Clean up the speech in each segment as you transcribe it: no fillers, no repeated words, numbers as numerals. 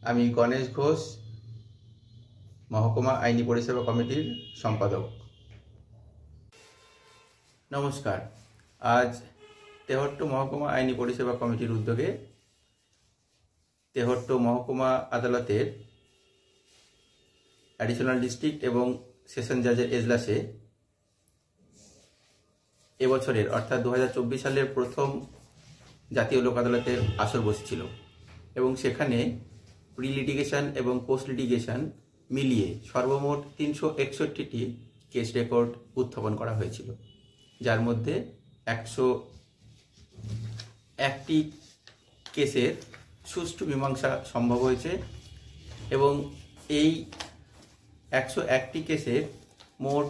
আমি গণেশ ঘোষ, মহকুমা আইনি পরিষেবা কমিটির সম্পাদক। নমস্কার। আজ তেহট্ট মহকুমা আইনি পরিষেবা কমিটির উদ্যোগে তেহট্ট মহকুমা আদালতের অ্যাডিশনাল ডিস্ট্রিক্ট এবং সেশন জাজের এজলাসে এবছরের অর্থাৎ 2024 সালের প্রথম জাতীয় লোক আদালতের আসর বসেছিল এবং সেখানে প্রি লিটিগেশন এবং পোস্ট লিটিগেশন মিলিয়ে সর্বমোট 361টি কেস রেকর্ড উত্থাপন করা হয়েছিল, যার মধ্যে 101টি কেসের সুষ্ঠু মীমাংসা সম্ভব হয়েছে এবং এই 101টি কেসের মোট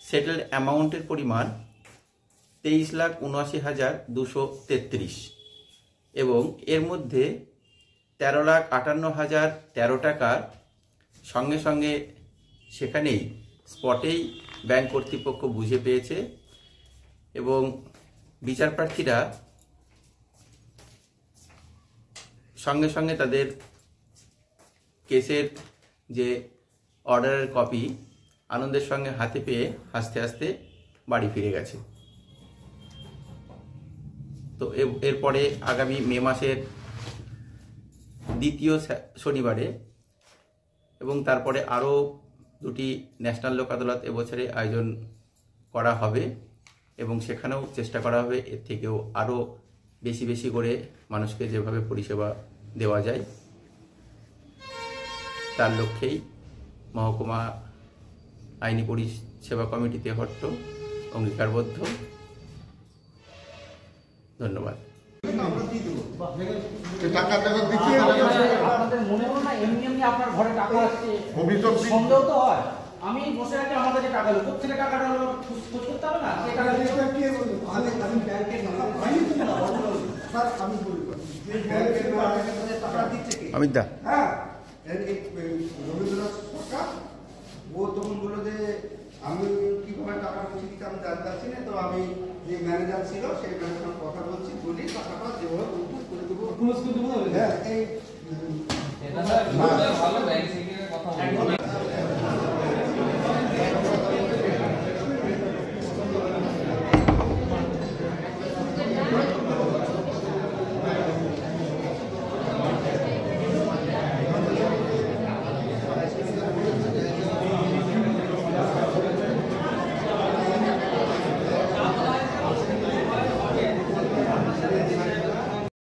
সেটেলড অ্যামাউন্টের পরিমাণ 23,79,233 এবং এর মধ্যে 13,58,013 টাকার সঙ্গে সঙ্গে সেখানেই স্পটেই ব্যাংক কর্তৃপক্ষ বুঝে পেয়েছে এবং বিচারপ্রার্থীরা সঙ্গে সঙ্গে তাদের কেসের যে অর্ডারের কপি আনন্দের সঙ্গে হাতে পেয়ে হাসতে হাসতে বাড়ি ফিরে গেছে। তো এরপরে আগামী মে মাসের দ্বিতীয় শনিবারে এবং তারপরে আরও দুটি ন্যাশনাল লোক আদালত এবছরে আয়োজন করা হবে এবং সেখানেও চেষ্টা করা হবে এর থেকেও আরও বেশি বেশি করে মানুষকে যেভাবে পরিষেবা দেওয়া যায় তার লক্ষ্যেই মহকুমা আইনি পরিষেবা কমিটি তেহট্ট অঙ্গীকারবদ্ধ। ধন্যবাদ। আমি বসে আছি, আমার কাছে টাকা লোক থেকে টাকাটা খোঁজ করতে হবে না। অমিত দা, হ্যাঁ, রবীন্দ্রনাথ সরকার ও তখন বললো যে আমি কিভাবে টাকা পৌঁছে দিতে আমি জানতে না, তো আমি যে ম্যানেজার ছিল সেই ম্যানেজার কথা বলছি, বলি টাকাটা যেভাবে করে দেবো। হ্যাঁ, এই